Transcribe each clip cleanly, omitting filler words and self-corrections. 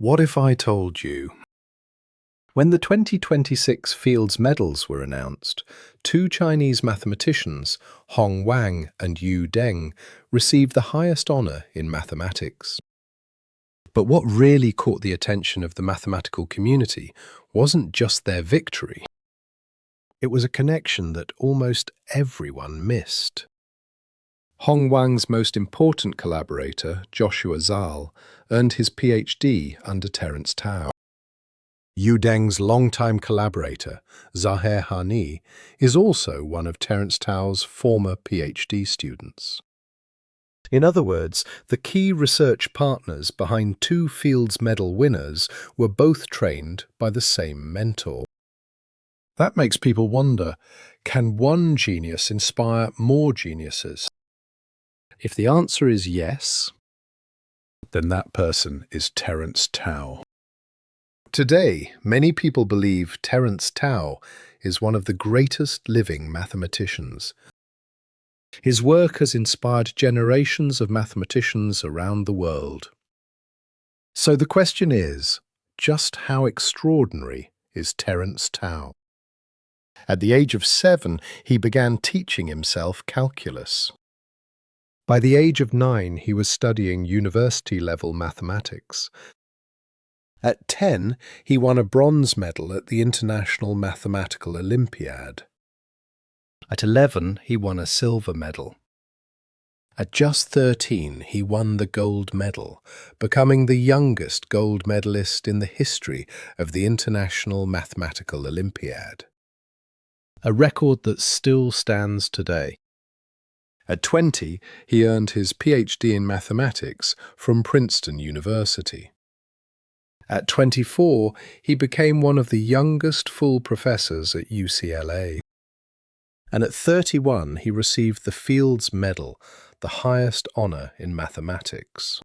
What if I told you? When the 2026 Fields Medals were announced, two Chinese mathematicians, Wang and Yu Deng, received the highest honor in mathematics. But what really caught the attention of the mathematical community wasn't just their victory. It was a connection that almost everyone missed. Wang's most important collaborator, Joshua Zahl, earned his PhD under Terence Tao. Yu Deng's longtime collaborator, Zaher Hani, is also one of Terence Tao's former PhD students. In other words, the key research partners behind two Fields Medal winners were both trained by the same mentor. That makes people wonder, can one genius inspire more geniuses? If the answer is yes, then that person is Terence Tao. Today, many people believe Terence Tao is one of the greatest living mathematicians. His work has inspired generations of mathematicians around the world. So the question is, just how extraordinary is Terence Tao? At the age of 7, he began teaching himself calculus. By the age of 9, he was studying university-level mathematics. At 10, he won a bronze medal at the International Mathematical Olympiad. At 11, he won a silver medal. At just 13, he won the gold medal, becoming the youngest gold medalist in the history of the International Mathematical Olympiad. A record that still stands today. At 20, he earned his PhD in mathematics from Princeton University. At 24, he became one of the youngest full professors at UCLA. And at 31, he received the Fields Medal, the highest honor in mathematics.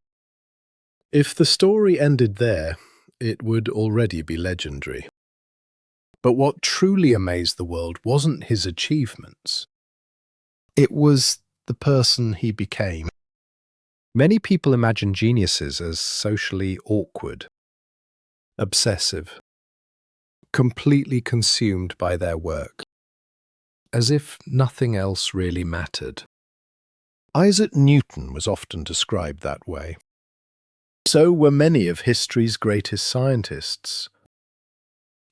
If the story ended there, it would already be legendary. But what truly amazed the world wasn't his achievements. It was the person he became. Many people imagine geniuses as socially awkward, obsessive, completely consumed by their work, as if nothing else really mattered. Isaac Newton was often described that way. So were many of history's greatest scientists.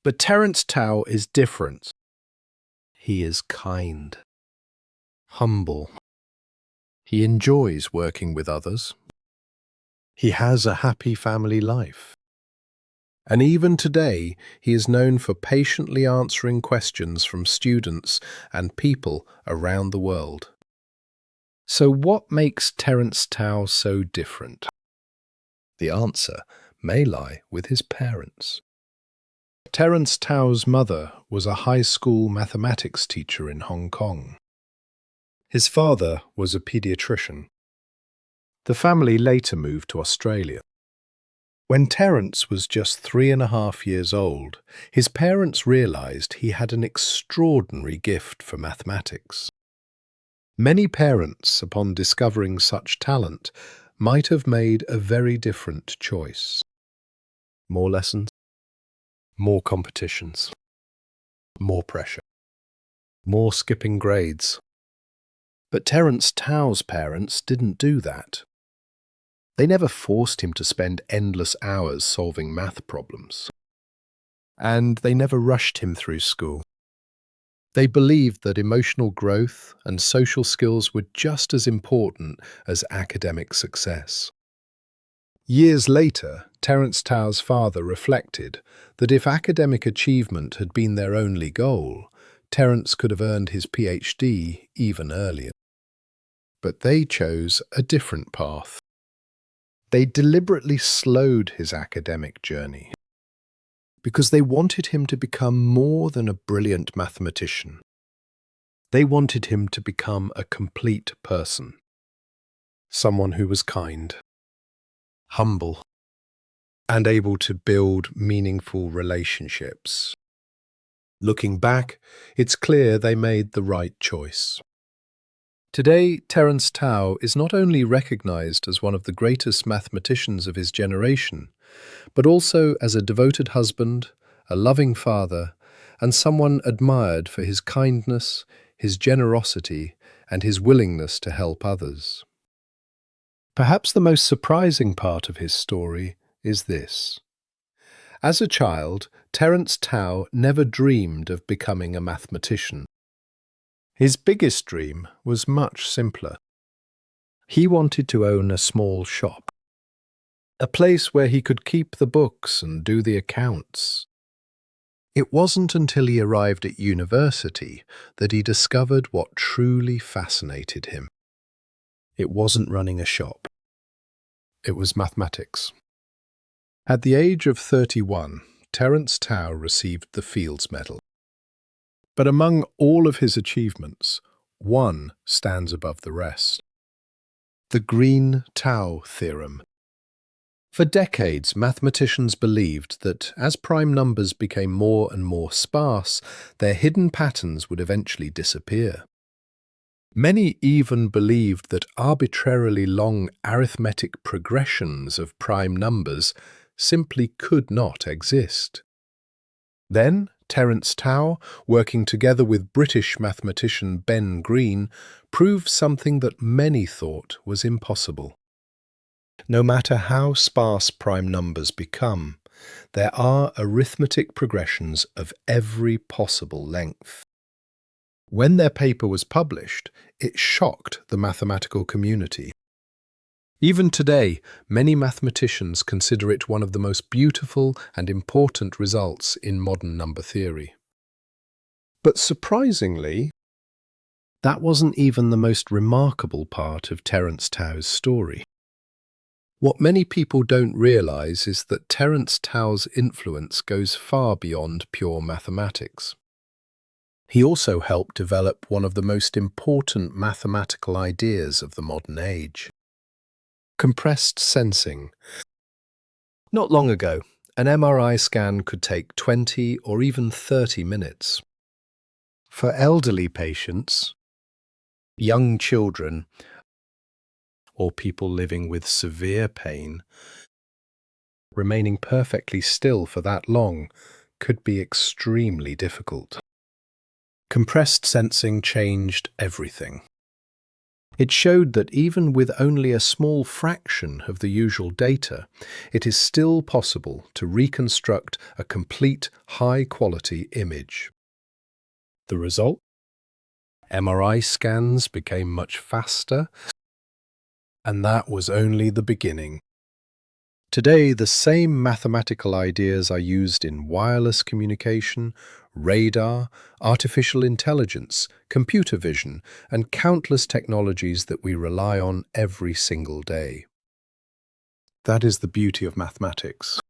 But Terence Tao is different. He is kind, humble. He enjoys working with others. He has a happy family life. And even today, he is known for patiently answering questions from students and people around the world. So what makes Terence Tao so different? The answer may lie with his parents. Terence Tao's mother was a high school mathematics teacher in Hong Kong. His father was a pediatrician. The family later moved to Australia. When Terence was just 3.5 years old, his parents realized he had an extraordinary gift for mathematics. Many parents, upon discovering such talent, might have made a very different choice. More lessons, more competitions, more pressure, more skipping grades. But Terence Tao's parents didn't do that. They never forced him to spend endless hours solving math problems. And they never rushed him through school. They believed that emotional growth and social skills were just as important as academic success. Years later, Terence Tao's father reflected that if academic achievement had been their only goal, Terence could have earned his PhD even earlier. But they chose a different path. They deliberately slowed his academic journey because they wanted him to become more than a brilliant mathematician. They wanted him to become a complete person, someone who was kind, humble, and able to build meaningful relationships. Looking back, it's clear they made the right choice. Today, Terence Tao is not only recognized as one of the greatest mathematicians of his generation, but also as a devoted husband, a loving father, and someone admired for his kindness, his generosity, and his willingness to help others. Perhaps the most surprising part of his story is this. As a child, Terence Tao never dreamed of becoming a mathematician. His biggest dream was much simpler. He wanted to own a small shop, a place where he could keep the books and do the accounts. It wasn't until he arrived at university that he discovered what truly fascinated him. It wasn't running a shop. It was mathematics. At the age of 31, Terence Tao received the Fields Medal. But among all of his achievements, one stands above the rest. The green Tao Theorem. For decades, mathematicians believed that as prime numbers became more and more sparse, their hidden patterns would eventually disappear. Many even believed that arbitrarily long arithmetic progressions of prime numbers simply could not exist. Then, Terence Tao, working together with British mathematician Ben Green, proved something that many thought was impossible. No matter how sparse prime numbers become, there are arithmetic progressions of every possible length. When their paper was published, it shocked the mathematical community. Even today, many mathematicians consider it one of the most beautiful and important results in modern number theory. But surprisingly, that wasn't even the most remarkable part of Terence Tao's story. What many people don't realize is that Terence Tao's influence goes far beyond pure mathematics. He also helped develop one of the most important mathematical ideas of the modern age: compressed sensing. Not long ago, an MRI scan could take 20 or even 30 minutes. For elderly patients, young children, or people living with severe pain, remaining perfectly still for that long could be extremely difficult. Compressed sensing changed everything. It showed that even with only a small fraction of the usual data, it is still possible to reconstruct a complete, high-quality image. The result? MRI scans became much faster, and that was only the beginning. Today, the same mathematical ideas are used in wireless communication, radar, artificial intelligence, computer vision, and countless technologies that we rely on every single day. That is the beauty of mathematics.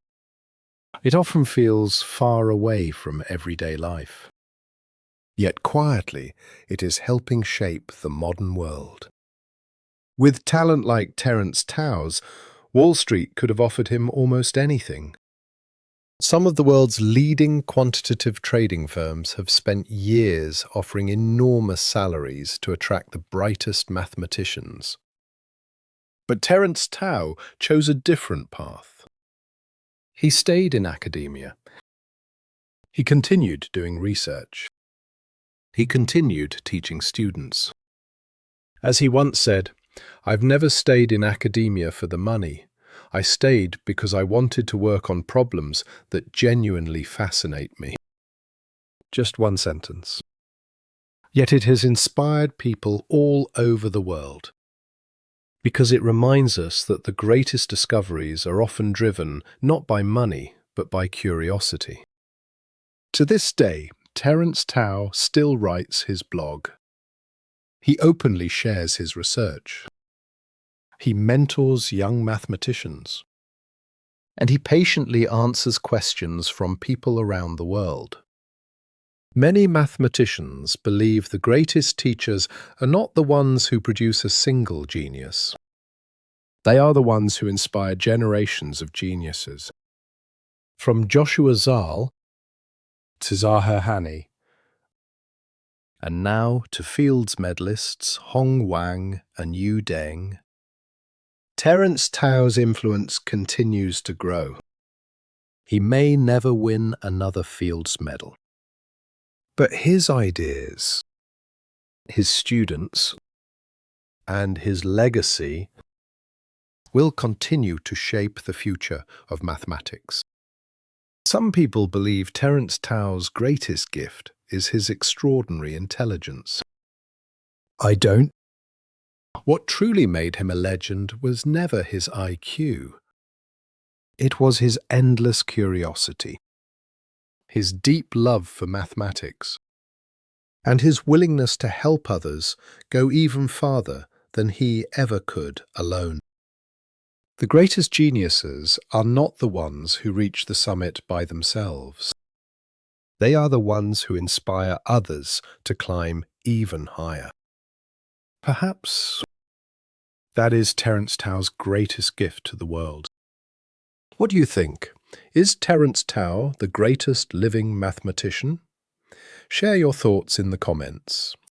It often feels far away from everyday life. Yet quietly, it is helping shape the modern world. With talent like Terence Tao's, Wall Street could have offered him almost anything. Some of the world's leading quantitative trading firms have spent years offering enormous salaries to attract the brightest mathematicians. But Terence Tao chose a different path. He stayed in academia. He continued doing research. He continued teaching students. As he once said, "I've never stayed in academia for the money. I stayed because I wanted to work on problems that genuinely fascinate me." Just one sentence. Yet it has inspired people all over the world, because it reminds us that the greatest discoveries are often driven not by money, but by curiosity. To this day, Terence Tao still writes his blog. He openly shares his research. He mentors young mathematicians. And he patiently answers questions from people around the world. Many mathematicians believe the greatest teachers are not the ones who produce a single genius. They are the ones who inspire generations of geniuses. From Joshua Zahl to Zaher Hani, and now to Fields medalists Wang and Yu Deng, Terence Tao's influence continues to grow. He may never win another Fields Medal. But his ideas, his students, and his legacy will continue to shape the future of mathematics. Some people believe Terence Tao's greatest gift is his extraordinary intelligence. I don't. What truly made him a legend was never his IQ. It was his endless curiosity, his deep love for mathematics, and his willingness to help others go even farther than he ever could alone. The greatest geniuses are not the ones who reach the summit by themselves. They are the ones who inspire others to climb even higher. Perhaps that is Terence Tao's greatest gift to the world. What do you think? Is Terence Tao the greatest living mathematician? Share your thoughts in the comments.